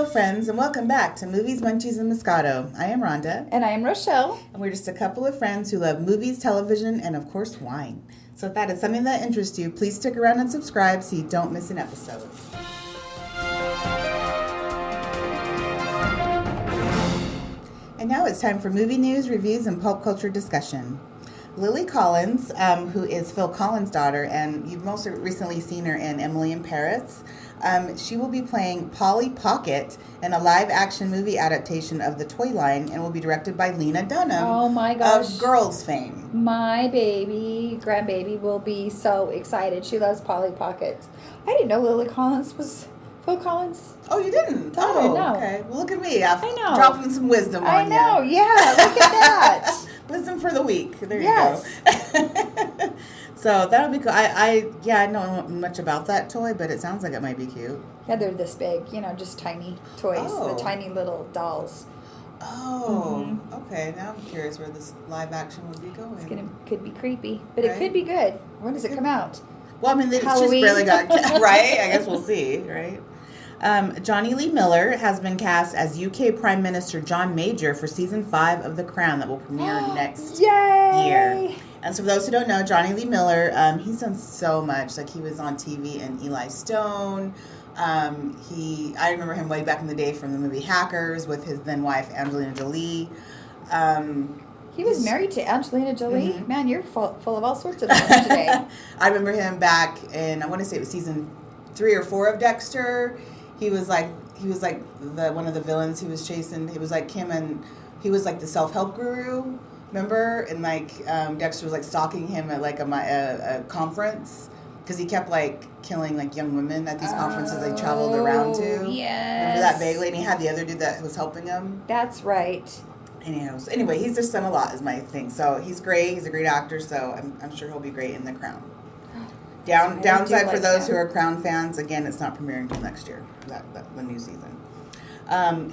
friends, and welcome back to Movies, Munchies, and Moscato. I am Rhonda. And I am Rochelle. And we're just a couple of friends who love movies, television, and of course, wine. So if that is something that interests you, please stick around and subscribe so you don't miss an episode. And now it's time for movie news, reviews, and pulp culture discussion. Lily Collins, who is Phil Collins' daughter, and you've most recently seen her in Emily in Paris. She will be playing Polly Pocket in a live-action movie adaptation of the toy line and will be directed by Lena Dunham Oh my gosh. of Girls fame. My grandbaby, will be so excited. She loves Polly Pocket. I didn't know Lily Collins was Phil Collins. Oh, you didn't? I didn't know. Okay. Well, look at me. I know. Dropping some wisdom on you. I know, yeah. Look at that. Wisdom for the week. There Yes. you go. So that'll be cool. I don't know much about that toy, but it sounds like it might be cute. Yeah, they're this big, just tiny toys, Oh. the tiny little dolls. Oh, okay. Now I'm curious where this live action would be going. Could be creepy, but Right. it could be good. When does it come out? Well, I mean, they just Halloween. barely got right. I guess we'll see. Right. Johnny Lee Miller has been cast as UK Prime Minister John Major for season 5 of The Crown that will premiere next Yay! year. And so for those who don't know, Johnny Lee Miller, he's done so much. Like, he was on TV in Eli Stone. I remember him way back in the day from the movie Hackers with his then wife Angelina Jolie. He was married to Angelina Jolie. Mhm. Man, you're full of all sorts of knowledge today. I remember him back in, I want to say it was season 3 or 4 of Dexter. He was like the one of the villains he was chasing. He was like him, and he was like the self-help guru. Remember? And like Dexter was like stalking him at like a conference because he kept like killing like young women at these conferences they traveled around to. Yes. Remember that vaguely? And he had the other dude that was helping him. That's right. Anyhow, so anyway, he's just done a lot is my thing. So he's great. He's a great actor. So I'm sure he'll be great in The Crown. Downside for those who are Crown fans, again, it's not premiering until next year, the new season.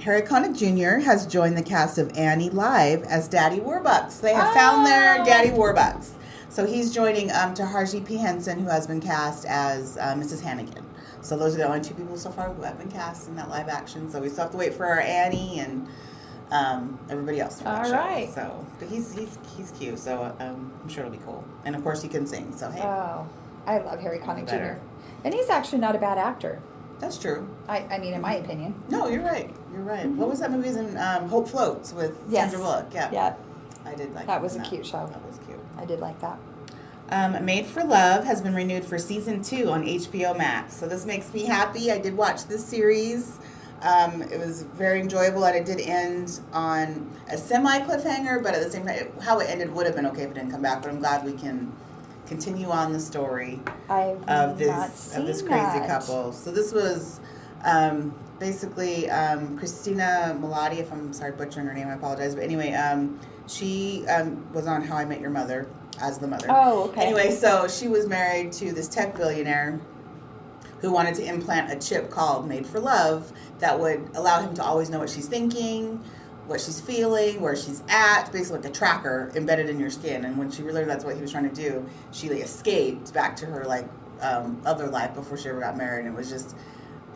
Harry Connick Jr. has joined the cast of Annie Live as Daddy Warbucks. They have found their Daddy Warbucks. So he's joining Taraji P. Henson, who has been cast as Mrs. Hannigan. So those are the only 2 people so far who have been cast in that live action. So we still have to wait for our Annie and everybody else. All right. So, but he's cute. So I'm sure it'll be cool. And of course he can sing. So hey. Oh, I love Harry Connick Better. Jr. And he's actually not a bad actor. That's true. I mean, in my opinion. No, you're right. You're right. What was that movie? It was in Hope Floats with Sandra Bullock. Yeah. Yeah. I did like that. Was a that. cute show. That was cute. I did like that. Made for Love has been renewed for season 2 on HBO Max. So this makes me happy. I did watch this series. It was very enjoyable, and it did end on a semi-cliffhanger, but at the same time, how it ended would have been okay if it didn't come back. But I'm glad we can continue on the story of this crazy couple. So this was basically Christina Milioti, if I'm sorry butchering her name, I apologize. But anyway, she was on How I Met Your Mother as the mother. Oh, okay. Anyway, so she was married to this tech billionaire who wanted to implant a chip called Made for Love that would allow him to always know what she's thinking, what she's feeling, where she's at, basically like a tracker embedded in your skin. And when she realized that's what he was trying to do, she like escaped back to her like other life before she ever got married. And it was just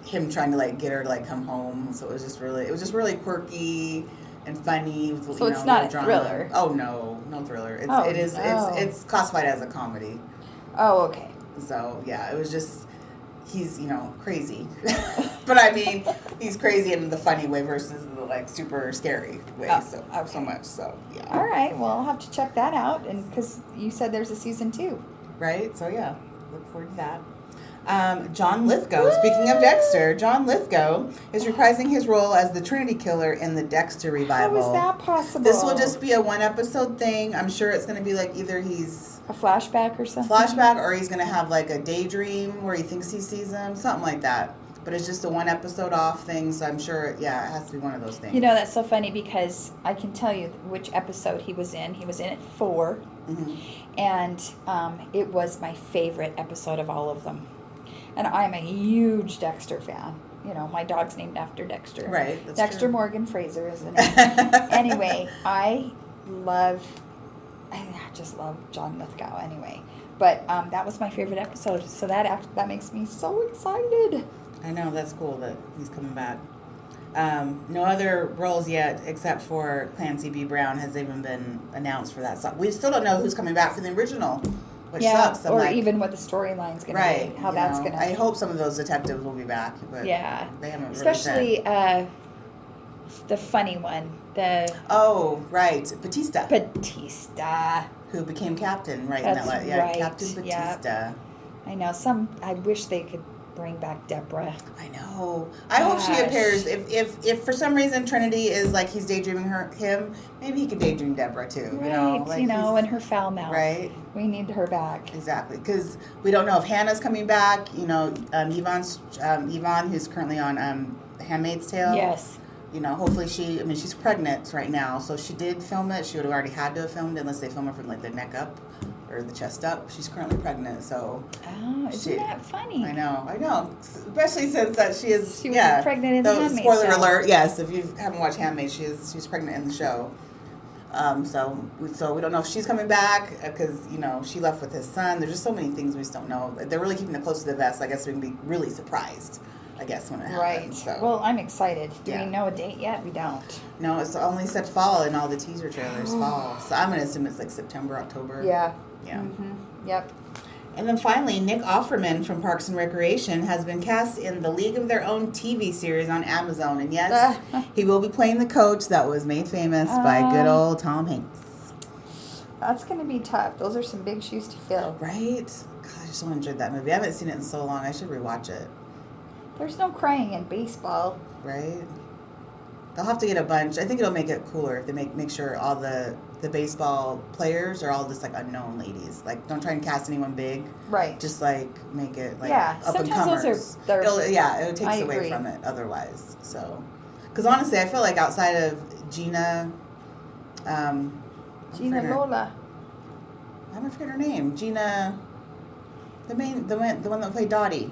him trying to like get her to like come home. So it was just really quirky and funny. With, so it's not a drama. thriller. Oh no thriller. It's classified as a comedy. Oh, okay. So yeah, it was just. He's, crazy. But I mean, he's crazy in the funny way versus the, like, super scary way. So much. So, yeah. All right. Well, I'll have to check that out. And because you said there's a season 2. Right? So, yeah. Look forward to that. John Lithgow, speaking of Dexter, John Lithgow is reprising his role as the Trinity Killer in the Dexter revival. How is that possible? This will just be a 1-episode thing. I'm sure it's going to be like either he's... a flashback or something? Or he's going to have like a daydream where he thinks he sees him. Something like that. But it's just a 1-episode off thing, so I'm sure, it has to be one of those things. That's so funny because I can tell you which episode he was in. He was in it 4. Mm-hmm. And it was my favorite episode of all of them. And I'm a huge Dexter fan. My dog's named after Dexter. Right. That's Dexter true. Morgan Fraser, isn't it? Anyway, I just love John Lithgow anyway. But that was my favorite episode. So that makes me so excited. I know, that's cool that he's coming back. No other roles yet except for Clancy B. Brown has even been announced for that. So we still don't know who's coming back for the original, which sucks. Or even what the storyline's going to be, how that's going to... I hope some of those detectives will be back, but they haven't really Especially said. The funny one, Batista. Who became captain, right? That's right. Captain Batista. I know. I wish they could bring back Deborah. I know. I hope she appears. If for some reason Trinity is like he's daydreaming him, maybe he could daydream Deborah too. Right. And her foul mouth. Right. We need her back. Exactly, because we don't know if Hannah's coming back. Yvonne, who's currently on Handmaid's Tale. Yes. Hopefully she's pregnant right now, so if she did film it, she would have already had to have filmed it unless they film her from like the neck up or the chest up. She's currently pregnant, so. Oh, isn't that funny? I know. Especially since that she was pregnant in the Handmaid's Tale. Spoiler alert, yes, if you haven't watched Handmaid, she's pregnant in the show. So we don't know if she's coming back because, she left with his son. There's just so many things we just don't know. They're really keeping it close to the vest. I guess we can be really surprised, when it happens. Right. So. Well, I'm excited. Do we know a date yet? We don't. No, it's only said fall in all the teaser trailers, fall. So I'm going to assume it's like September, October. Yeah. Yeah. Mm-hmm. Yep. And then finally, Nick Offerman from Parks and Recreation has been cast in the League of Their Own TV series on Amazon. And yes, he will be playing the coach that was made famous by good old Tom Hanks. That's going to be tough. Those are some big shoes to fill. Right? God, I just so enjoyed that movie. I haven't seen it in so long. I should rewatch it. There's no crying in baseball. Right? They'll have to get a bunch. I think it'll make it cooler if they make sure all the baseball players are all just like unknown ladies. Like, don't try and cast anyone big. Right. Just like make it like up and sometimes comers. it takes away from it otherwise. So, because honestly, I feel like outside of Gina, Lola. I'm gonna forget her name. Gina, the one that played Dottie.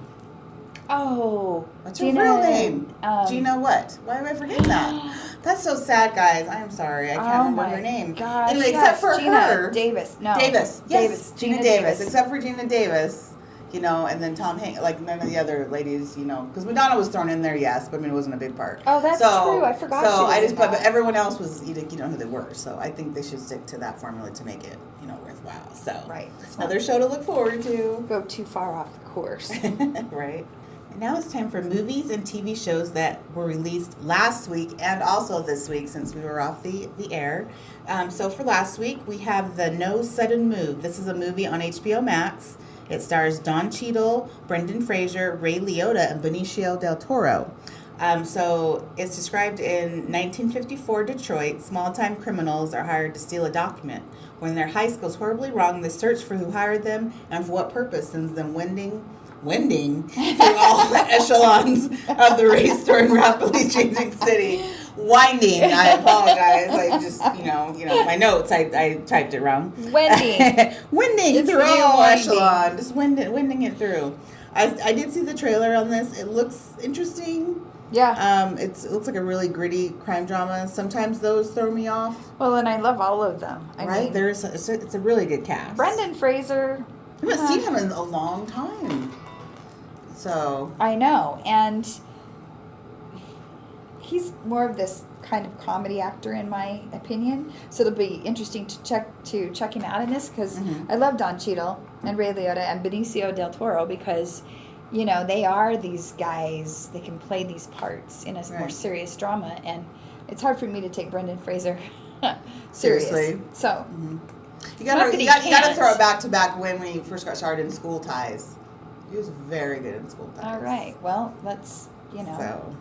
Oh, what's her real name? Gina what? Why am I forgetting that? That's so sad, guys. I'm sorry. I can't remember her name. Gosh, anyway, except for Gina her. Davis. No. Davis. Yes. Gina Davis. Except for Gina Davis. And then Tom Hanks, like none of the other ladies, because Madonna was thrown in there, yes, but it wasn't a big part. Oh, that's true. I forgot. So but everyone else was, who they were. So I think they should stick to that formula to make it, worthwhile. So right. Another show to look forward to. Go too far off the course. Right. And now it's time for movies and TV shows that were released last week and also this week since we were off the air. So for last week, we have The No Sudden Move. This is a movie on HBO Max. It stars Don Cheadle, Brendan Fraser, Ray Liotta, and Benicio del Toro. So it's described in 1954 Detroit. Small-time criminals are hired to steal a document. When their heist goes horribly wrong, they search for who hired them and for what purpose, sends them wending through all echelons of the race-torn, rapidly changing city. Winding. I apologize. I just, my notes, I typed it wrong. Winding through all echelon. Just winding it through. I did see the trailer on this. It looks interesting. Yeah. It looks like a really gritty crime drama. Sometimes those throw me off. Well, and I love all of them. I mean, it's a really good cast. Brendan Fraser. I haven't seen him in a long time. So. I know. And he's more of this kind of comedy actor in my opinion. So it'll be interesting to check him out in this because I love Don Cheadle and Ray Liotta and Benicio del Toro because, they are these guys. They can play these parts in a more serious drama. And it's hard for me to take Brendan Fraser seriously. So. You gotta throw it back to back when he first got started in School Ties. He was very good in School Ties. All right. Well, let's,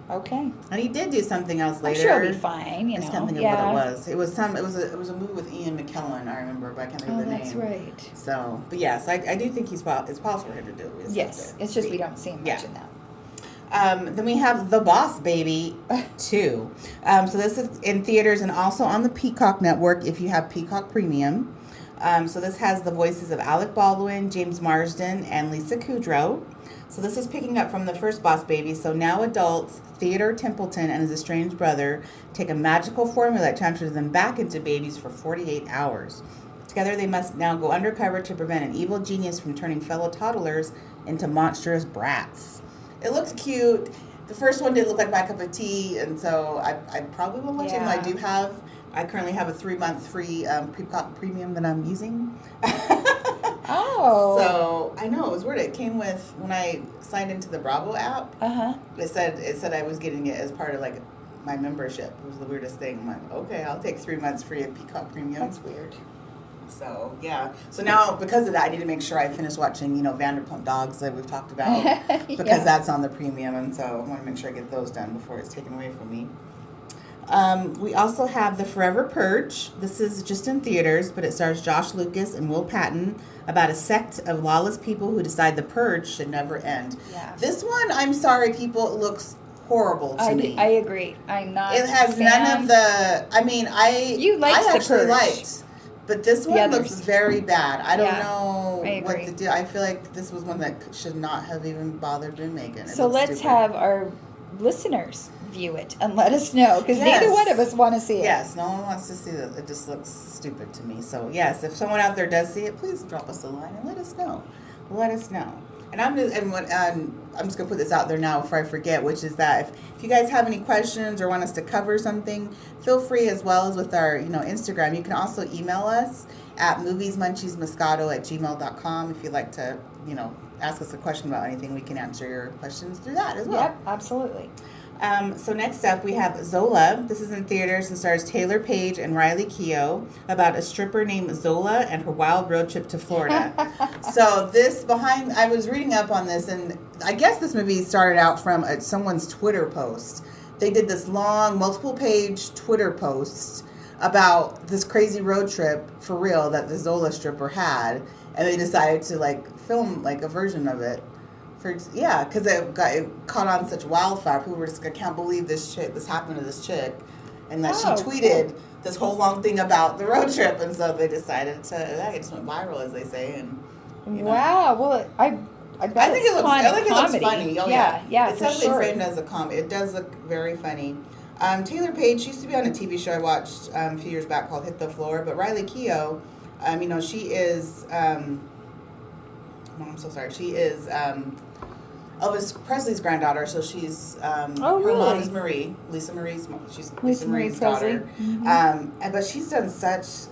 okay. And he did do something else later. I'm sure he'll be fine, I can't think of what it was. It was a movie with Ian McKellen, I remember, but I can't think of the name. Oh, that's right. So, but yes, I do think it's possible for him to do it. Yes. It's just we don't see him much in that. Then we have The Boss Baby 2. So this is in theaters and also on the Peacock Network if you have Peacock Premium. So this has the voices of Alec Baldwin, James Marsden, and Lisa Kudrow. So this is picking up from the first Boss Baby. So now adults, Theodore Templeton and his estranged brother, take a magical formula that transfers them back into babies for 48 hours. Together they must now go undercover to prevent an evil genius from turning fellow toddlers into monstrous brats. It looks cute. the first one didn't look like my cup of tea, and so I probably won't watch it. Even though I currently have a 3-month free premium that I'm using. Oh. So I know it was weird. It came with when I signed into the Bravo app. It said I was getting it as part of like my membership. It was the weirdest thing. I'm like, okay, I'll take 3 months free of Peacock Premium. That's weird. So yeah. So now because of that, I need to make sure I finish watching Vanderpump Dogs that we've talked about because that's on the premium, and so I want to make sure I get those done before it's taken away from me. We also have The Forever Purge. This is just in theaters, but it stars Josh Lucas and Will Patton about a sect of lawless people who decide the purge should never end. Yeah. This one, I'm sorry, people, it looks horrible to me. I agree. I'm not. It has none of the. I mean, You liked I The Purge. liked, but this one looks very bad. I don't know what to do. I feel like this was one that should not have even bothered been making. So let's have our listeners view it and let us know, because neither one of us want to see it. Yes, no one wants to see it. It just looks stupid to me. So yes, if someone out there does see it, please drop us a line and let us know. Let us know. And I'm just gonna put this out there now before I forget, which is that if you guys have any questions or want us to cover something, feel free, as well as with our Instagram. You can also email us at moviesmunchiesmoscato@gmail.com if you'd like to ask us a question about anything. We can answer your questions through that as well. Yep, absolutely. So next up we have Zola. This is in theaters and stars Taylor Page and Riley Keough about a stripper named Zola and her wild road trip to Florida. So I was reading up on this, and I guess this movie started out from someone's Twitter post. They did this long, multiple-page Twitter post about this crazy road trip for real that the Zola stripper had, and they decided to film a version of it. Because it caught on such wildfire. People were just, I can't believe this happened to this chick, and that she tweeted this whole long thing about the road trip, and so they decided it just went viral, as they say. And wow, well, I think it looks funny. Oh yeah, it's definitely framed as a comedy. It does look very funny. Taylor Page, she used to be on a TV show I watched a few years back called Hit the Floor, but Riley Keough, she is. I'm so sorry. She is Elvis Presley's granddaughter, so she's her mom is Marie, Lisa Marie's mom. She's Lisa Marie's daughter. Mm-hmm. But she's done such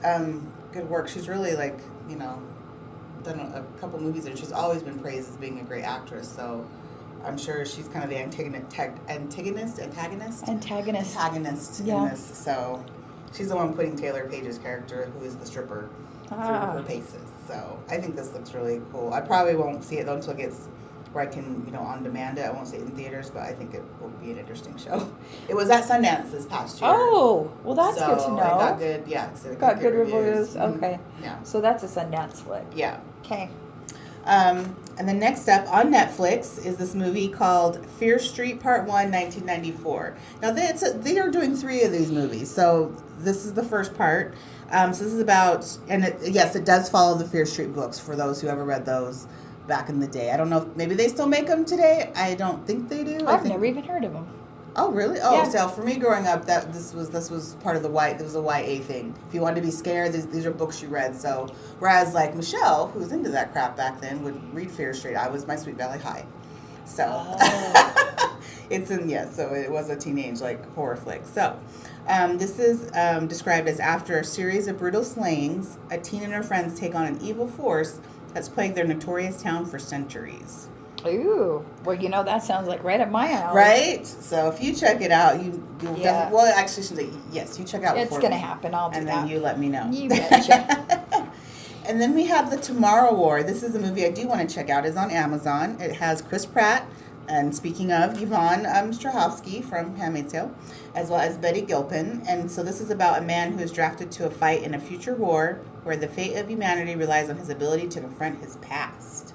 good work. She's really done a couple movies, and she's always been praised as being a great actress. So I'm sure she's kind of the antagonist in this. So she's the one putting Taylor Page's character, who is the stripper, through her paces. So I think this looks really cool. I probably won't see it though until it gets where I can, on demand it. I won't see it in theaters, but I think it will be an interesting show. It was at Sundance this past year. Oh, well, that's good to know. It got good, it got good reviews. Okay. Yeah. So that's a Sundance flick. Yeah. Okay. And then next up on Netflix is this movie called Fear Street Part 1, 1994. Now, they are doing 3 of these movies, so this is the first part. So this is about, and it does follow the Fear Street books for those who ever read those back in the day. I don't know if maybe they still make them today. I don't think they do. I've never even heard of them. Oh, really? Oh, yeah. So for me growing up, this was part of this was a YA thing. If you wanted to be scared, these are books you read. So whereas Michelle, who was into that crap back then, would read Fear Street. I was my Sweet Valley High. So so it was a teenage horror flick. So this is described as after a series of brutal slayings, a teen and her friends take on an evil force that's plagued their notorious town for centuries. Ooh, well, that sounds like right up my alley. Right? So if you check it out, you'll definitely, well, actually, yes, you check out it's going to happen. I'll do that. And then you let me know. You betcha. And then we have The Tomorrow War. This is a movie I do want to check out. It's on Amazon. It has Chris Pratt, and speaking of, Yvonne Strahovski from Handmaid's Tale, as well as Betty Gilpin. And so this is about a man who is drafted to a fight in a future war where the fate of humanity relies on his ability to confront his past.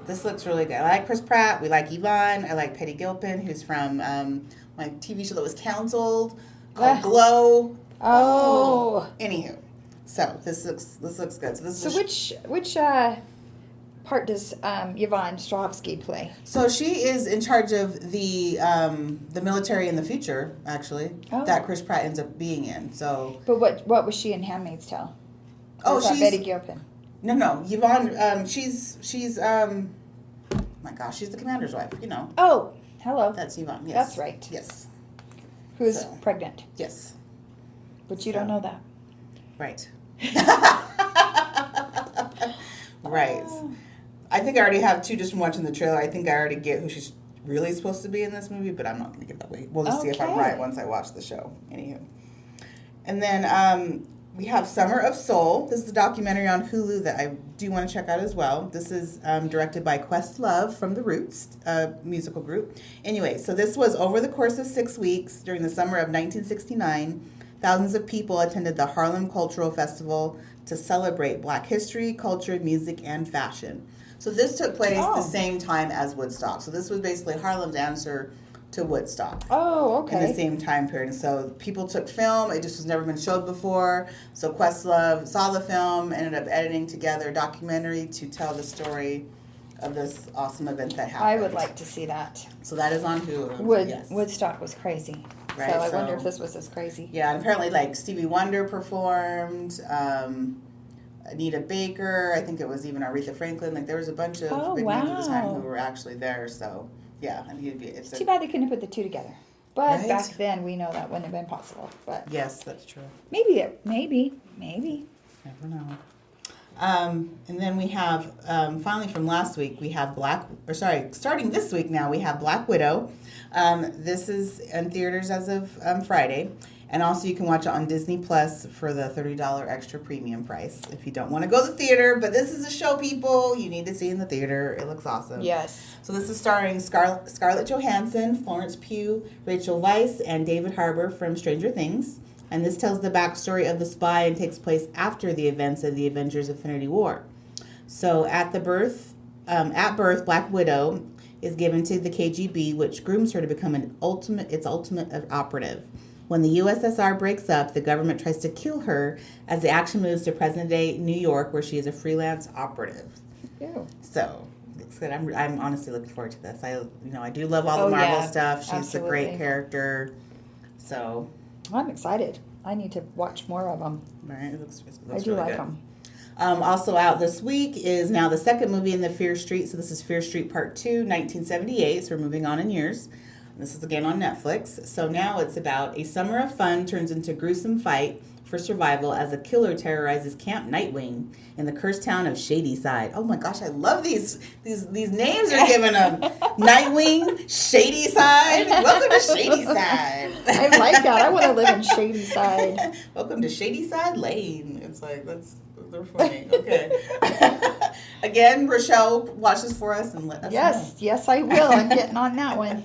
This looks really good. I like Chris Pratt. We like Yvonne. I like Betty Gilpin, who's from my TV show that was canceled called Glow. Oh. Anywho, so this looks good. So which part does Yvonne Strahovski play? So she is in charge of the military in the future, actually, that Chris Pratt ends up being in. So. But what was she in Handmaid's Tale? She's Betty Gilpin. No, Yvonne. She's my gosh, she's the commander's wife. Oh, Hello. That's Yvonne. Yes. That's right. Yes. Who's So. pregnant? Yes. But you don't know that. Right. Right. I think I already have two just from watching the trailer. I think I already get who she's really supposed to be in this movie, but I'm not going to give that away. We'll just see if I'm right once I watch the show. Anywho. And then we have Summer of Soul. This is a documentary on Hulu that I do want to check out as well. This is directed by Questlove from The Roots, musical group. Anyway, so this was over the course of 6 weeks during the summer of 1969. Thousands of people attended the Harlem Cultural Festival to celebrate Black history, culture, music, and fashion. So this took place the same time as Woodstock. So this was basically Harlem's answer to Woodstock. Oh, okay. In the same time period. So people took film. It just was never been showed before. So Questlove saw the film, ended up editing together a documentary to tell the story of this awesome event that happened. I would like to see that. So that is on Hulu. Woodstock was crazy. Right, so I wonder if this was as crazy. Yeah, and apparently like Stevie Wonder performed, Anita Baker, I think it was even Aretha Franklin. Like there was a bunch of big names at the time who were actually there. So yeah, I mean, it's too bad they couldn't put the two together. But back then we know that wouldn't have been possible. But yes, that's true. Maybe. Never know. And then we have finally from last week we have starting this week now we have Black Widow. This is in theaters as of Friday. And also you can watch it on Disney Plus for the $30 extra premium price if you don't want to go to the theater. But this is a show, people. You need to see in the theater. It looks awesome. Yes. So this is starring Scarlett Johansson, Florence Pugh, Rachel Weisz, and David Harbour from Stranger Things. And this tells the backstory of the spy and takes place after the events of the Avengers Infinity War. So at birth, Black Widow is given to the KGB, which grooms her to become its ultimate operative. When the USSR breaks up, the government tries to kill her as the action moves to present-day New York, where she is a freelance operative. Ew. So it's good. I'm honestly looking forward to this. I do love all the Marvel stuff. She's absolutely. a great character. So I'm excited. I need to watch more of them. Right, it looks I do really like good. them. Also out this week is now the second movie in the Fear Street. So this is Fear Street Part 2, 1978. So we're moving on in years. This is again on Netflix. So now it's about a summer of fun turns into gruesome fight for survival as a killer terrorizes Camp Nightwing in the cursed town of Shadyside. Oh my gosh, I love these names are given them. Nightwing, Shadyside. Welcome to Shadyside. I like that. I want to live in Shadyside. Welcome to Shadyside Lane. It's like they're funny. Okay. Again, Rochelle, watch this for us and let us know. Yes, I will. I'm getting on that one.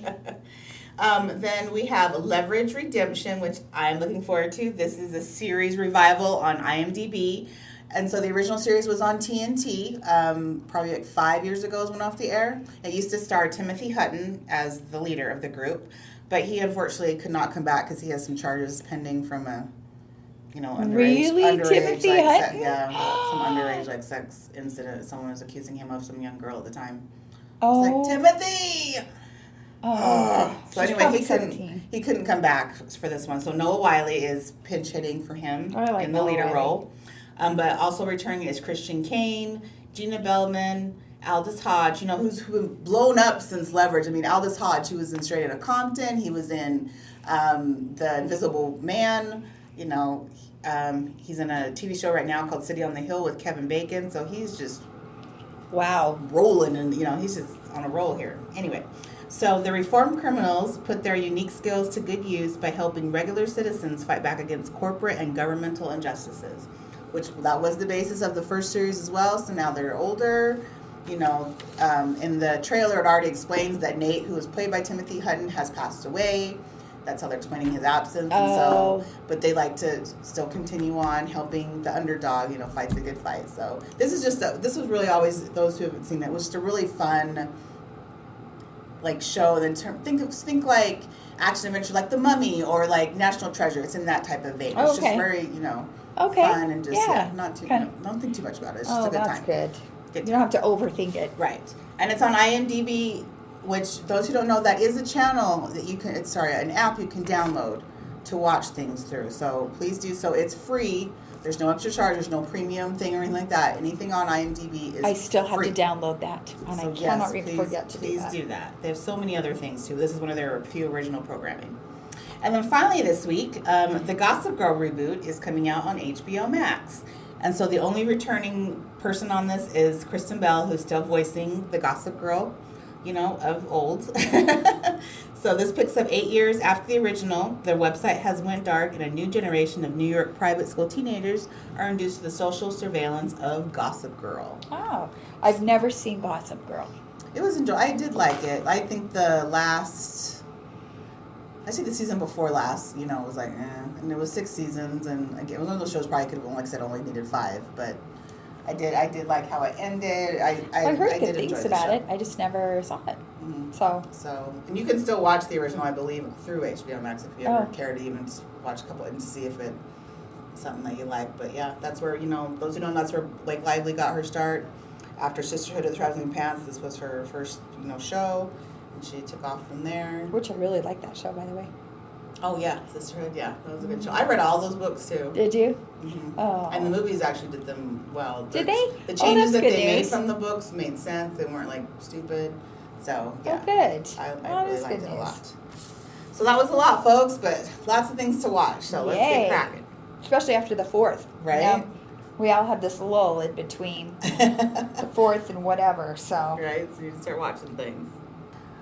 Then we have Leverage Redemption, which I'm looking forward to. This is a series revival on IMDb. And so the original series was on TNT, probably like 5 years ago it went off the air. It used to star Timothy Hutton as the leader of the group. But he unfortunately could not come back because he has some charges pending from a, underage Timothy Hutton? Some underage sex incident. Someone was accusing him of some young girl at the time. Oh. It's like, Timothy! So anyway, he couldn't come back for this one. So Noah Wiley is pinch hitting for him in the leader role. But also returning is Christian Kane, Gina Bellman, Aldous Hodge, who's been blown up since Leverage. I mean, Aldous Hodge, he was in Straight Outta Compton. He was in The Invisible Man. He's in a TV show right now called City on the Hill with Kevin Bacon. So he's just rolling, and he's just on a roll here. Anyway. So the reformed criminals put their unique skills to good use by helping regular citizens fight back against corporate and governmental injustices, which that was the basis of the first series as well. So now they're older. In the trailer, it already explains that Nate, who was played by Timothy Hutton, has passed away. That's how they're explaining his absence. And but they like to still continue on helping the underdog, fight the good fight. So this was really always, those who haven't seen it, was just a really fun show. Then think like action adventure, like The Mummy or like National Treasure. It's in that type of vein. It's just very fun and just don't think too much about it. It's just a good time. That's good. You don't have to overthink it. Right. And it's on IMDb, which those who don't know, that is a channel that you can. An app you can download to watch things through. So please do so. It's free There's no extra charge. There's no premium thing or anything like that. Anything on IMDb is I still have free. to download that, and So I cannot please, forget to do that. Please do that. They have so many other things too. This is one of their few original programming. And then finally this week, the Gossip Girl reboot is coming out on HBO Max. And so the only returning person on this is Kristen Bell, who's still voicing the Gossip Girl, of old. So this picks up 8 years after the original. Their website has went dark, and a new generation of New York private school teenagers are induced to the social surveillance of Gossip Girl. Oh, I've never seen Gossip Girl. It was I did like it. I think the season before last, was like, and it was 6 seasons, and again, it was one of those shows probably could have, like I said, only needed 5, but I did like how it ended. I heard good did enjoy things the about show. it. I just never saw it. Mm-hmm. So, and you can still watch the original, I believe, through HBO Max if you ever care to even just watch a couple and to see if it's something that you like. But yeah, that's where those who don't know, that's where Blake Lively got her start. After Sisterhood of the Traveling Pants, this was her first show, and she took off from there. which I really like that show, by the way. Oh yeah, Sisterhood. Yeah, that was a good show. I read all those books too. Did you? Mm-hmm. Oh. And the movies actually did them well. Did they? The changes that that's they good made news. from the books made sense. They weren't like stupid. So yeah. Oh, good. I Oh, really that's liked good it a news. lot. So that was a lot, folks, but lots of things to watch. So let's Yay. get cracking. Especially after the 4th. Right? We all have this lull in between the 4th and whatever, so. Right? So you can start watching things.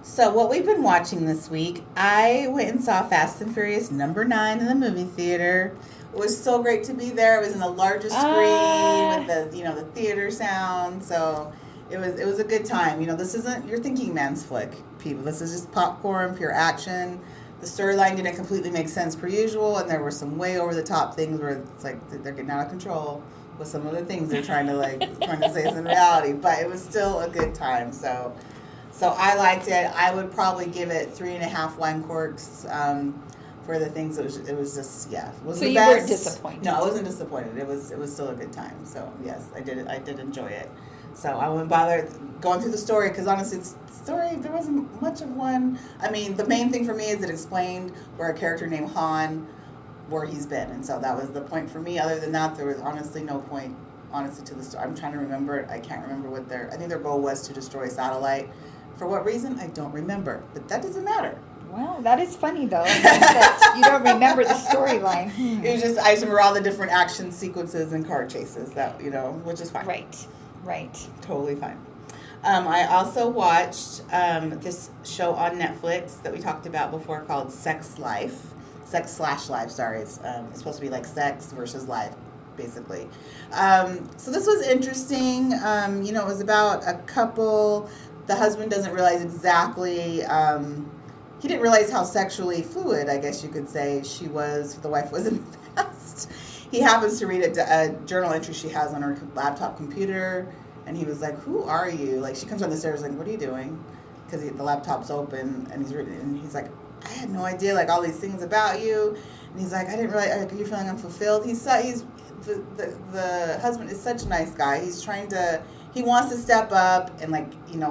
So what we've been watching this week, I went and saw Fast and Furious #9 in the movie theater. It was so great to be there. It was in the largest screen with the the theater sound. So it was a good time. This isn't your thinking man's flick, people. This is just popcorn, pure action. The storyline didn't completely make sense per usual, and there were some way over the top things where it's like they're getting out of control with some of the things they're trying to say is in reality. But it was still a good time. So I liked it. I would probably give it 3.5 wine corks for the things. It was just It wasn't So the you best. weren't disappointed? No, I wasn't disappointed. It was still a good time. So yes, I did enjoy it. So I wouldn't bother going through the story because honestly, the story there wasn't much of one. I mean, the main thing for me is it explained where a character named Han, where he's been, and so that was the point for me. Other than that, there was honestly no point. Honestly, to the story, I'm trying to remember it. I can't remember what I think their goal was to destroy a satellite. For what reason, I don't remember. But that doesn't matter. Well, that is funny, though, that you don't remember the storyline. It was just, I just remember all the different action sequences and car chases that, which is fine. Right. Totally fine. I also watched this show on Netflix that we talked about before called Sex Life. Sex/Life, sorry. It's supposed to be like sex versus life, basically. So this was interesting. It was about a couple. The husband doesn't realize exactly, he didn't realize how sexually fluid, I guess you could say, the wife was in the past. He happens to read a journal entry she has on her laptop computer, and he was like, "Who are you?" Like, she comes down the stairs like, "What are you doing?" Because the laptop's open, and he's like, "I had no idea, like, all these things about you." And he's like, "I didn't really, are you feeling unfulfilled?" The husband is such a nice guy. He wants to step up and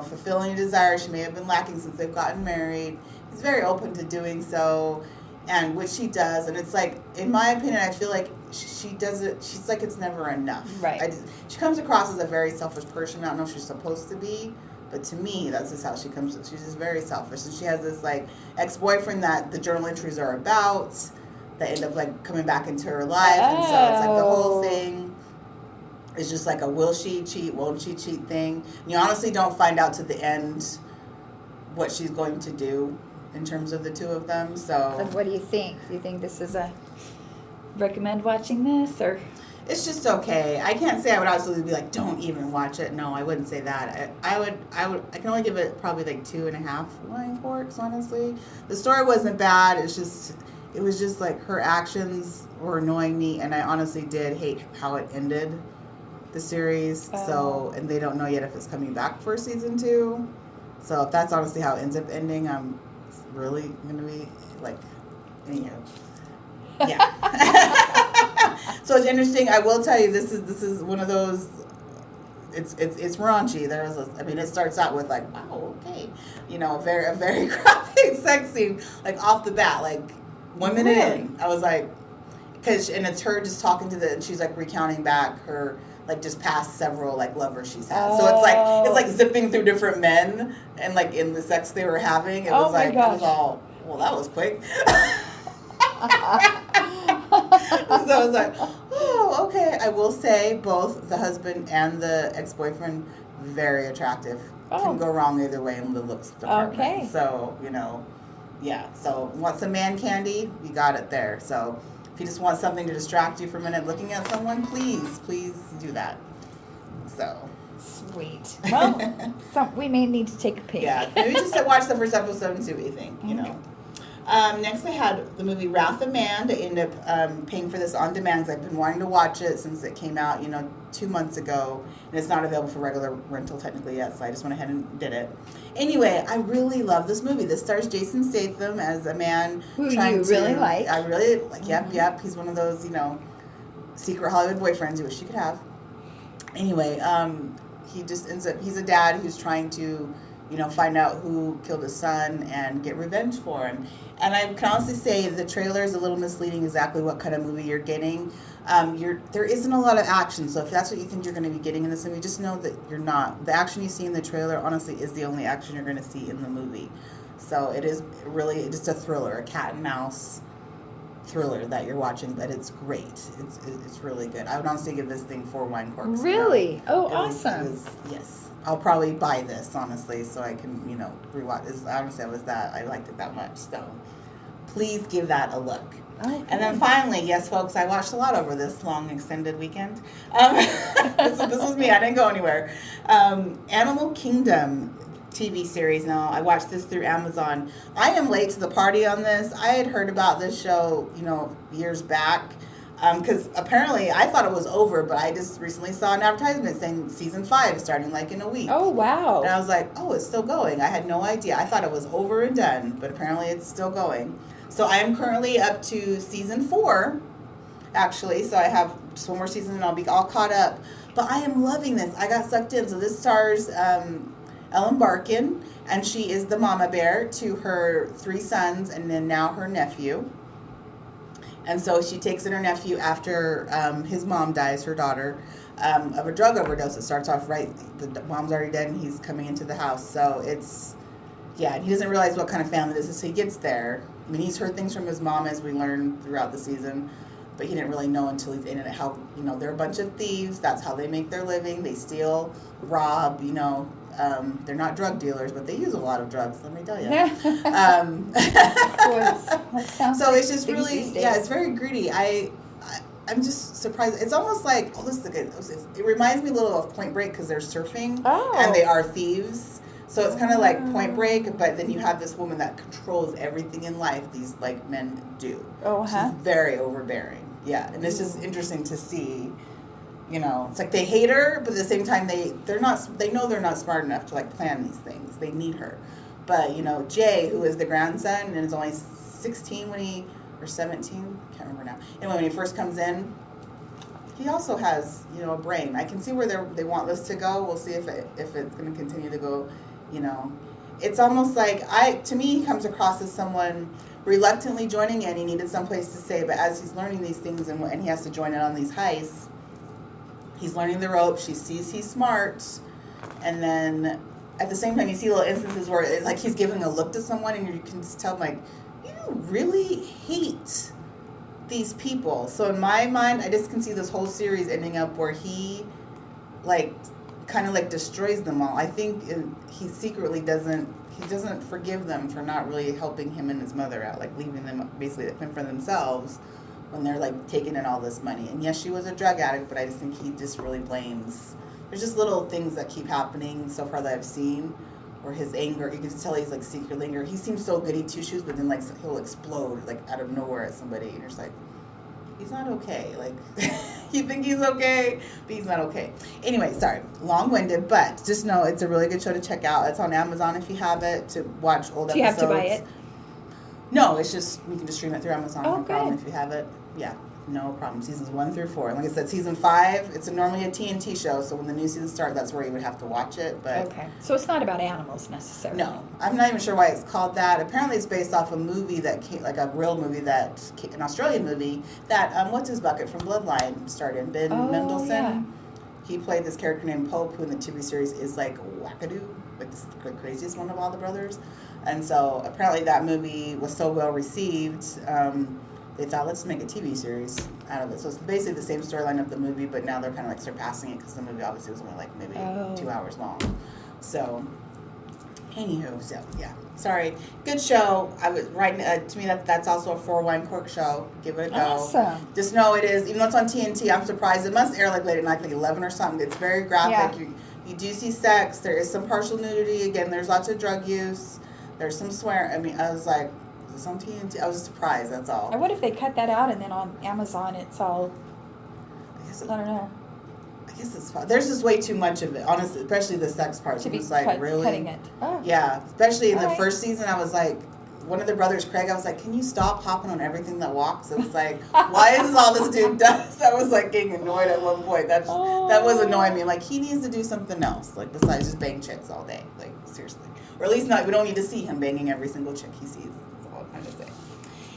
fulfill any desire she may have been lacking since they've gotten married. He's very open to doing so, and which she does. And it's like, in my opinion, I feel like she does it. She's like, it's never enough. Right. She comes across as a very selfish person. I don't know if she's supposed to be, but to me, that's just how she comes. She's just very selfish, and she has this ex-boyfriend that the journal entries are about that end up coming back into her life, and so it's the whole thing. It's just a will she cheat, won't she cheat thing. And you honestly don't find out to the end what she's going to do in terms of the two of them. So And what do you think? Do you think this is recommend watching this, or? it's just okay. I can't say I would absolutely be don't even watch it. No, I wouldn't say that. I can only give it probably 2.5 wine corks, honestly. The story wasn't bad. It was just her actions were annoying me, and I honestly did hate how it ended the series. So, and they don't know yet if it's coming back for season 2. So if that's honestly how it ends up ending, I'm really gonna be anyhow. Yeah. So it's interesting. I will tell you, this is one of those. It's raunchy. It starts out with wow, okay, a very graphic sex scene off the bat, 1 minute in. I was like, and it's her just talking and she's like recounting back her like just past several like lovers she's had. So it's like zipping through different men and like in the sex they were having. It was like, it was all, well, that was quick. So I was like, oh, okay. I will say both the husband and the ex-boyfriend, very attractive. Can go wrong either way in the looks department. Okay. So, yeah. So want some man candy? You got it there. So if you just want something to distract you for a minute looking at someone, please do that. So. Sweet. Well, we may need to take a peek. Yeah, maybe just watch the first episode and see what you think, Next, I had the movie Wrath of Man. I ended up paying for this on demand because I've been wanting to watch it since it came out, 2 months ago. And it's not available for regular rental technically yet, so I just went ahead and did it. Anyway, I really love this movie. This stars Jason Statham as a man who you really like. I really like. Yep. He's one of those, secret Hollywood boyfriends you wish you could have. Anyway, he just ends up. He's a dad who's trying to, find out who killed his son and get revenge for him. And I can honestly say the trailer is a little misleading exactly what kind of movie you're getting. There isn't a lot of action, so if that's what you think you're going to be getting in this movie, just know that you're not. The action you see in the trailer, honestly, is the only action you're going to see in the movie. So it is really just a thriller, a cat and mouse thriller that you're watching, but it's great. It's really good. I would honestly give this thing 4 wine corks. Really? Awesome. Yes. I'll probably buy this, honestly, so I can, rewatch. Honestly, I liked it that much. So please give that a look. Okay. And then finally, yes, folks, I watched a lot over this long extended weekend. This was me. I didn't go anywhere. Animal Kingdom TV series. Now, I watched this through Amazon. I am late to the party on this. I had heard about this show, years back. Because apparently I thought it was over, but I just recently saw an advertisement saying season 5 is starting like in a week. Oh, wow. And I was like, oh, it's still going. I had no idea. I thought it was over and done, but apparently it's still going. So I am currently up to season 4, actually. So I have just one more season and I'll be all caught up. But I am loving this. I got sucked in. So this stars Ellen Barkin, and she is the mama bear to her 3 sons and then now her nephew. And so she takes in her nephew after his mom dies, her daughter, of a drug overdose. It starts off right, the mom's already dead and he's coming into the house. So it's, and he doesn't realize what kind of family this is. So he gets there. I mean, he's heard things from his mom as we learn throughout the season, but he didn't really know until he's in it how, they're a bunch of thieves. That's how they make their living. They steal, rob, they're not drug dealers, but they use a lot of drugs, let me tell you. So it's just really, it's very greedy. I'm just surprised. It's almost like, it reminds me a little of Point Break because they're surfing and they are thieves. So it's kind of like Point Break, but then you have this woman that controls everything in life these like men do. She's very overbearing. Yeah, and it's just interesting to see. It's like they hate her, but at the same time they know they're not smart enough to like plan these things. They need her. But, Jay, who is the grandson and is only 16 or 17, can't remember now. Anyway, when he first comes in, he also has, a brain. I can see where they want this to go. We'll see if it's going to continue to go, It's almost like, to me, he comes across as someone reluctantly joining in. He needed someplace to stay, but as he's learning these things and he has to join in on these heists, he's learning the ropes. She sees he's smart. And then at the same time, you see little instances where it's like he's giving a look to someone and you can just tell, like, you really hate these people. So in my mind, I just can see this whole series ending up where he, kind of destroys them all. I think he secretly doesn't forgive them for not really helping him and his mother out, leaving them basically to fend for themselves when they're taking in all this money. And yes, she was a drug addict, but I just think he just really blames. There's just little things that keep happening so far that I've seen, where his anger, you can just tell he's secret anger. He seems so goody two shoes, but then he'll explode out of nowhere at somebody, and you're just like, he's not okay. You think he's okay, but he's not okay. Anyway, sorry, long-winded, but just know it's a really good show to check out. It's on Amazon if you have it, to watch old episodes. Do you have to buy it? No, it's just, you can just stream it through Amazon. No problem if you have it. Yeah. No problem. Seasons 1 through 4. And like I said, season 5, it's normally a TNT show, so when the new season starts, that's where you would have to watch it. But Okay. So it's not about animals necessarily. no, I'm not even sure why it's called that. Apparently, it's based off a movie that came, like a real movie an Australian movie that what's his bucket from Bloodline starred in, Ben Mendelsohn. Yeah. He played this character named Pope, who in the TV series is like wackadoo, like the craziest one of all the brothers. And so apparently that movie was so well received. They thought, let's make a TV series out of it. So it's basically the same storyline of the movie, but now they're kind of like surpassing it because the movie obviously was only like maybe 2 hours long. So, anywho, so yeah. Sorry. Good show. I was right. To me, that's also a 4 Wine Cork show. Give it a go. Awesome. Just know it is. Even though it's on TNT, I'm surprised. It must air like late at night, like 11 or something. It's very graphic. Yeah. You do see sex. There is some partial nudity. Again, there's lots of drug use. There's some swear. I mean, I was like, it's on TNT. I was surprised. That's all. I wonder if they cut that out and then on Amazon it's all, I don't know. guess it's fine. There's just way too much of it, honestly, especially the sex part. To It be was like, really? cutting it. Oh. Yeah, especially in the Alright. first season, I was like, one of the brothers, Craig, I was like, can you stop hopping on everything that walks? It was like, why is this all this dude does? I was like getting annoyed at one point. That was annoying me. Like, he needs to do something else, like besides just bang chicks all day. Like, seriously. Or at least not, we don't need to see him banging every single chick he sees. That's all I'm trying to say.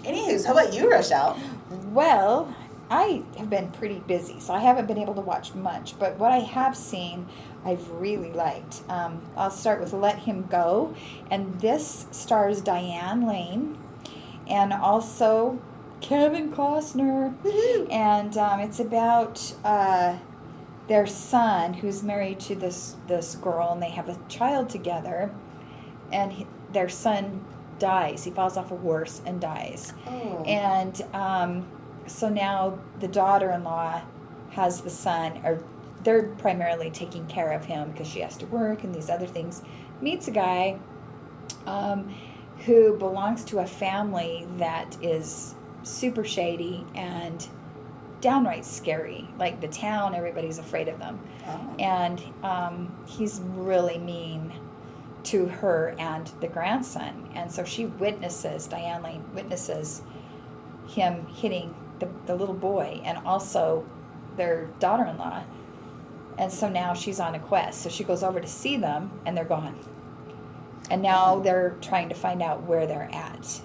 Anywho, how about you, Rochelle? Well, I have been pretty busy, so I haven't been able to watch much. But what I have seen, I've really liked. I'll start with Let Him Go. And this stars Diane Lane and also Kevin Costner. Woohoo. And it's about their son who's married to this girl, and they have a child together. And their son dies. He falls off a horse and dies. Oh. And so now the daughter-in-law has the son, or they're primarily taking care of him because she has to work and these other things. Meets a guy who belongs to a family that is super shady and downright scary. Like the town, everybody's afraid of them. Oh. And he's really mean to her and the grandson. And so Diane Lane witnesses him hitting the little boy and also their daughter-in-law. And so now she's on a quest. So she goes over to see them and they're gone. And now they're trying to find out where they're at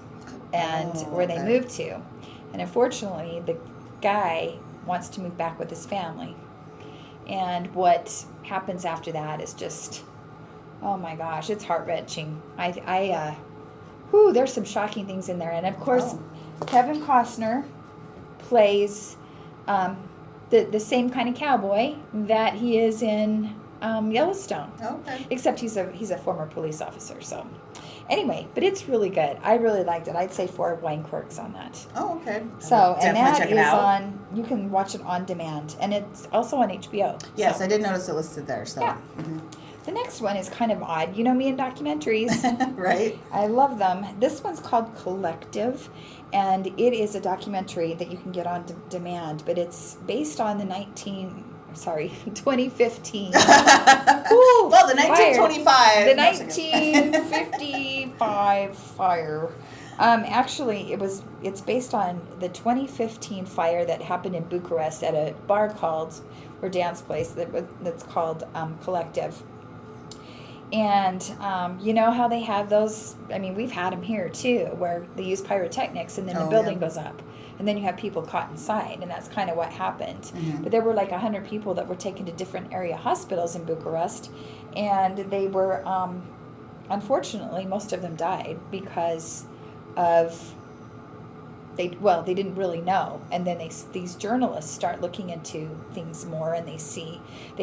and where they moved to. And unfortunately, the guy wants to move back with his family. And what happens after that is just, oh my gosh, it's heart-wrenching. There's some shocking things in there. And of course, Kevin Costner plays the same kind of cowboy that he is in Yellowstone. Okay. Except he's a former police officer. So anyway, but it's really good. I really liked it. I'd say 4 wine corks on that. Oh, okay. So, and Definitely that check it is out. on, you can watch it on demand. And it's also on HBO. Yes, So. I did notice it listed there. So. Yeah. Mhm. The next one is kind of odd. You know me in documentaries. Right? I love them. This one's called Collective, and it is a documentary that you can get on demand, but it's based on the 2015. Ooh, Well, the fire. 1925. The 1955 fire. Actually, it's based on the 2015 fire that happened in Bucharest at a bar or dance place that's called Collective. And you know how they have those, I mean, we've had them here too, where they use pyrotechnics and then the building goes up. And then you have people caught inside, and that's kind of what happened. Mm-hmm. But there were like 100 people that were taken to different area hospitals in Bucharest, and they were, unfortunately, most of them died because of, they didn't really know. And then these journalists start looking into things more, and they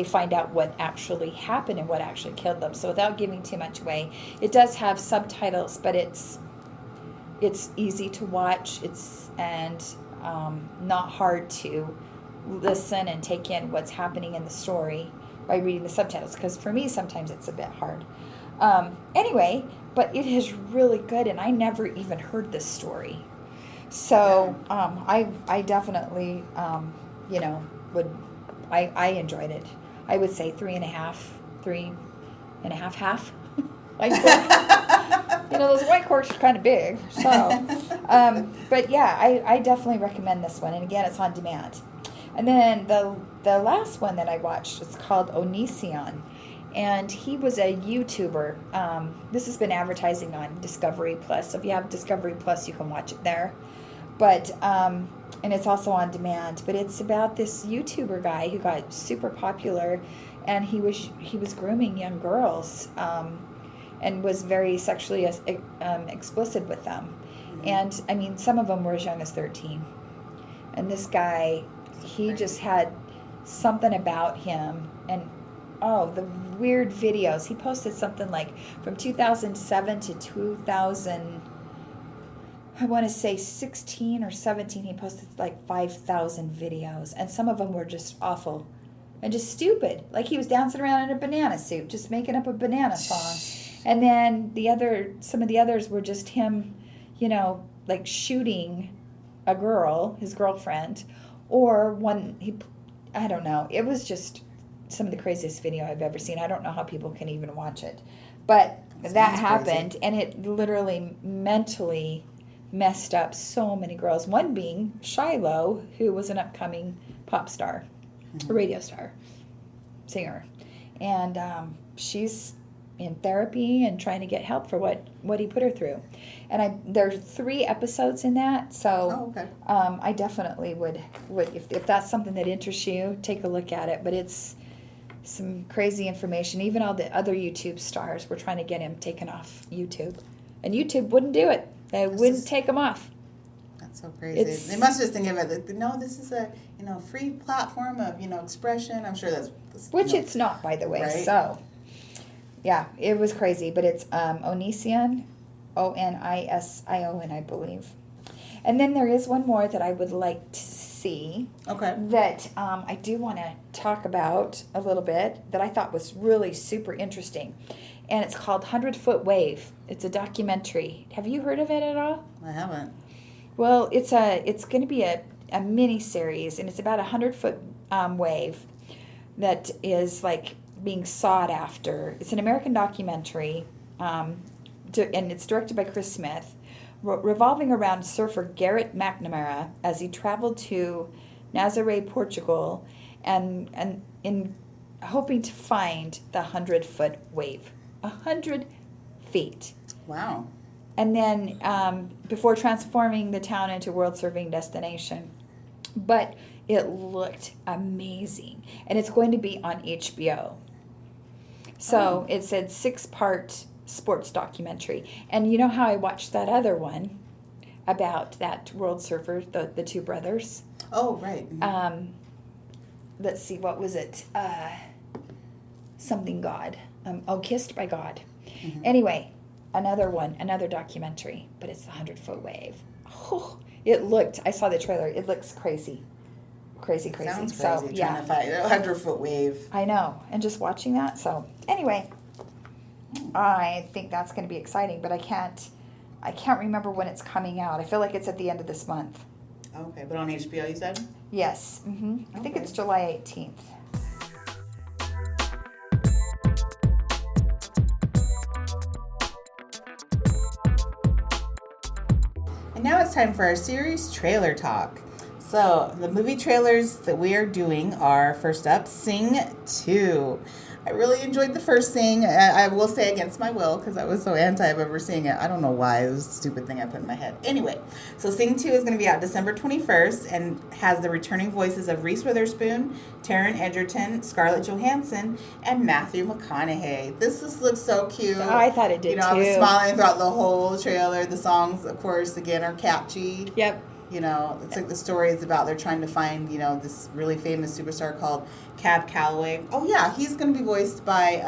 find out what actually happened and what actually killed them. So without giving too much away, it does have subtitles, but it's easy to watch. And not hard to listen and take in what's happening in the story by reading the subtitles, because for me sometimes it's a bit hard. Anyway, but it is really good, and I never even heard this story. So I definitely I enjoyed it. I would say 3.5 half. Those white corks are kind of big. So, but yeah, I definitely recommend this one. And again, it's on demand. And then the last one that I watched is called Onision. And he was a YouTuber. This has been advertising on Discovery Plus. So if you have Discovery Plus, you can watch it there. But, and it's also on demand. But it's about this YouTuber guy who got super popular. And he was grooming young girls. And was very sexually explicit with them. Mm-hmm. And, I mean, some of them were as young as 13. And this guy, he just had something about him. And, the weird videos. He posted something like from 2007 to 2000, I want to say 16 or 17, he posted like 5,000 videos. And some of them were just awful and just stupid. Like he was dancing around in a banana suit, just making up a banana song. And then some of the others were just him, like shooting a girl, his girlfriend, or I don't know. It was just some of the craziest video I've ever seen. I don't know how people can even watch it. But that happened, crazy. And it literally mentally messed up so many girls. One being Shiloh, who was an upcoming pop star, a radio star, singer. And she's in therapy and trying to get help for what he put her through. And there's 3 episodes in that, so I definitely would if that's something that interests you, take a look at it. But it's some crazy information. Even all the other YouTube stars were trying to get him taken off YouTube, and YouTube wouldn't do it. They wouldn't take him off. That's so crazy. They must just think of it. No, this is a free platform of expression. I'm sure that's which it's not, by the way. Right? So. Yeah, it was crazy, but it's Onision, Onision, I believe. And then there is one more that I would like to see. Okay. That I do want to talk about a little bit that I thought was really super interesting. And it's called 100-Foot Wave. It's a documentary. Have you heard of it at all? I haven't. Well, it's going to be a mini series, and it's about 100-foot wave that is like being sought after. It's an American documentary, and it's directed by Chris Smith, revolving around surfer Garrett McNamara as he traveled to Nazaré, Portugal, and in hoping to find the 100-foot wave. 100 feet. Wow. And then before transforming the town into a world surfing destination. But it looked amazing. And it's going to be on HBO. So it's a 6-part sports documentary. And you know how I watched that other one about that world surfer, the 2 brothers? Oh, right. Mm-hmm. Let's see, what was it? Something God. Kissed by God. Mm-hmm. Anyway, another documentary, but it's the 100-foot wave. Oh, I saw the trailer. It looks crazy. Crazy. Sounds crazy. So, yeah. Trying to find a 100-foot wave. I know. And just watching that. So, anyway, I think that's going to be exciting, but I can't remember when it's coming out. I feel like it's at the end of this month. Okay, but on HBO, you said? Yes. Mm-hmm. I think it's July 18th. And now it's time for our series trailer talk. So the movie trailers that we are doing are, first up, Sing 2. I really enjoyed the first Sing. I will say against my will because I was so anti of ever seeing it. I don't know why. It was a stupid thing I put in my head. Anyway, so Sing 2 is going to be out December 21st and has the returning voices of Reese Witherspoon, Taron Egerton, Scarlett Johansson, and Matthew McConaughey. This just looks so cute. Oh, I thought it did too. I was smiling throughout the whole trailer. The songs, of course, again, are catchy. Yep. It's like the story is about they're trying to find, this really famous superstar called Cab Calloway. Oh, yeah, he's going to be voiced by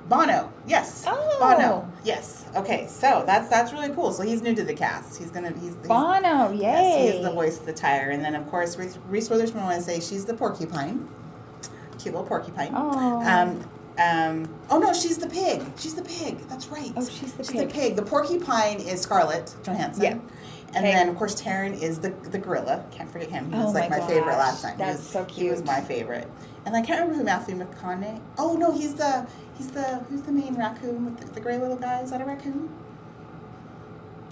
Bono. Yes. Oh. Bono. Yes. Okay, so that's really cool. So he's new to the cast. He's Bono, yay. Yes, he's the voice of the tire. And then, of course, Reese Witherspoon, I want to say she's the porcupine. Cute little porcupine. Oh. Oh no, she's the pig. She's the pig. That's right. Oh, she's the pig. The pig. The porcupine is Scarlett Johansson. Yep. And then, of course, Taron is the gorilla. Can't forget him. He was like my favorite last time. That's so cute. He was my favorite. And I can't remember who Matthew McConaughey. Oh no, he's the who's the main raccoon with the gray little guy? Is that a raccoon?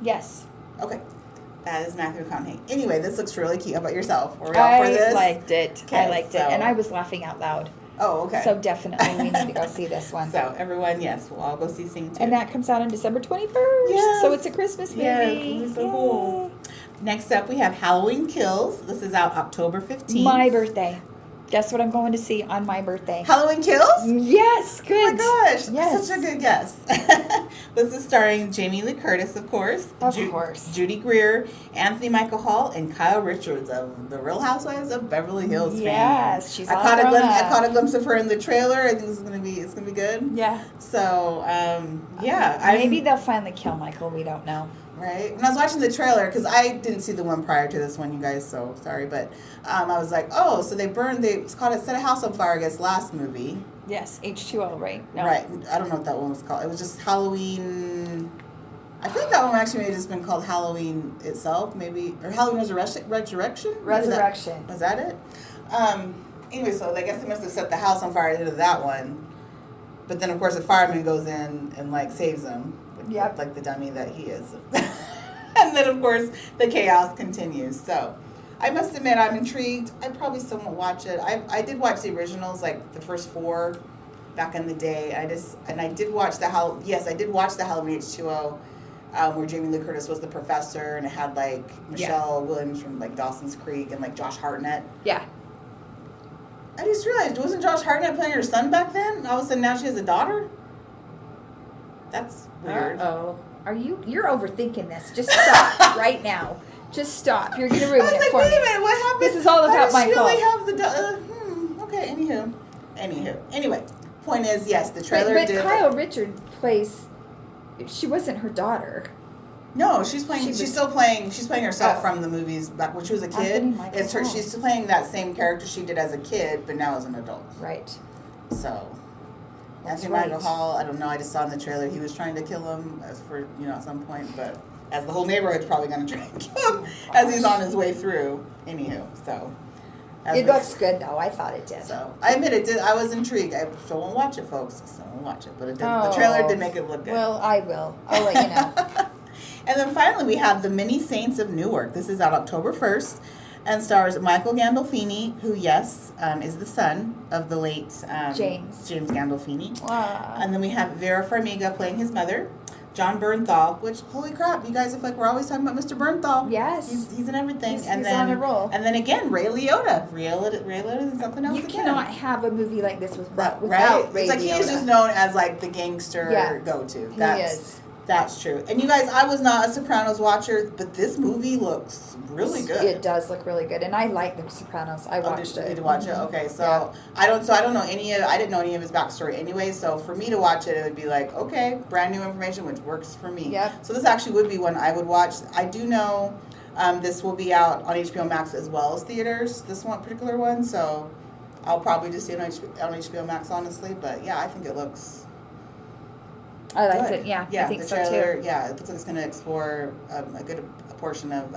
Yes. Okay. That is Matthew McConaughey. Anyway, this looks really cute. How about yourself? Were we all for this? I liked it. Okay, I liked it. And I was laughing out loud. Oh, okay. So definitely we need to go see this one. So everyone, yes, we'll all go see Sing 2. And that comes out on December 21st. Yes. So it's a Christmas movie. Yes, it's so cool. Next up, we have Halloween Kills. This is out October 15th. My birthday. Guess what I'm going to see on my birthday? Halloween Kills? Yes, good. Oh my gosh, Yes. such a good guess. This is starring Jamie Lee Curtis, of course. Of course. Judy Greer, Anthony Michael Hall, and Kyle Richards of The Real Housewives of Beverly Hills fame. Yes, she's all I grown up. caught a glimpse of her in the trailer. I think it's gonna be good. Yeah. So, yeah. Maybe they'll finally kill Michael. We don't know. Right? When I was watching the trailer, because I didn't see the one prior to this one, you guys, so sorry, but I was like, oh, so set a house on fire, I guess, last movie. Yes, H2O, right? No. Right. I don't know what that one was called. It was just Halloween. I think that one actually may have just been called Halloween itself, maybe, or Halloween Resurrection? Was that it? Anyway, so I guess they must have set the house on fire into that one. But then, of course, the fireman goes in and, like, saves them. Yep. Like the dummy that he is. And then, of course, the chaos continues. So, I must admit, I'm intrigued. I probably still won't watch it. I did watch the originals, like the first 4 back in the day. I did watch the Halloween H2O, where Jamie Lee Curtis was the professor, and it had, like, Michelle Williams from, like, Dawson's Creek and, like, Josh Hartnett. Yeah. I just realized, wasn't Josh Hartnett playing her son back then? All of a sudden now she has a daughter? That's weird. Uh-oh. You're overthinking this. Just stop right now. Just stop. You're going to ruin it for wait me. a minute, what happened? This is all about my fault. Really have the okay, anywho. Anyway, point is, yes, the trailer but did. Kyle Richard plays, she wasn't her daughter. No, she's still playing herself from the movies back when she was a kid. It's her. She's still playing that same character she did as a kid, but now as an adult. Right. So, That's Anthony Michael Hall, I don't know, I just saw in the trailer he was trying to kill him at some point, but as the whole neighborhood's probably going to try and kill him as he's on his way through. Anywho, so. It looks good, though. I thought it did. So, I admit it did. I was intrigued. I still won't watch it, folks. Still won't watch it, but it did, the trailer did make it look good. Well, I will. I'll let you know. And then finally, we have The Many Saints of Newark. This is out October 1st and stars Michael Gandolfini, who, yes, is the son of the late James Gandolfini. Wow. And then we have Vera Farmiga playing his mother, John Bernthal, which, holy crap, you guys, we're always talking about Mr. Bernthal. Yes. He's in everything. He's on a roll. And then again, Ray Liotta. Ray Liotta is something else You again. cannot have a movie like this without right? Ray It's like Liotta. he is just known as, like, the gangster go-to. He is. That's true. And you guys, I was not a Sopranos watcher, but this movie looks really good. It does look really good, and I like The Sopranos. I watched it. Did you watch it? Okay, so I don't know I didn't know any of his backstory anyway. So for me to watch it, it would be like, okay, brand new information, which works for me. Yep. So this actually would be one I would watch. I do know this will be out on HBO Max as well as theaters. This one particular one, so I'll probably just see it on HBO Max, honestly. But yeah, I think it looks. I liked it. Yeah, I think the so trailer, too. Yeah, it looks like it's going to explore a portion of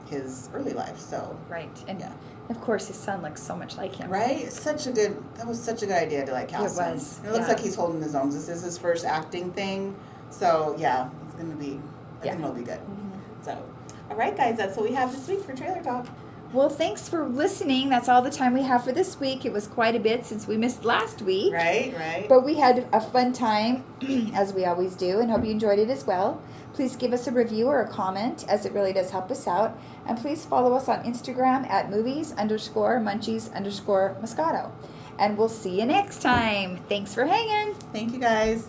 his early life. So Right, and of course his son looks so much like him. right, that was such a good idea to cast him. It was. It looks like he's holding his own. This is his first acting thing, so yeah, it's going to be. I think it'll be good. Mm-hmm. So, all right, guys, that's what we have this week for Trailer Talk. Well, thanks for listening. That's all the time we have for this week. It was quite a bit since we missed last week. Right. But we had a fun time, as we always do, and hope you enjoyed it as well. Please give us a review or a comment, as it really does help us out. And please follow us on Instagram at movies_munchies_moscato. And we'll see you next time. Thanks for hanging. Thank you, guys.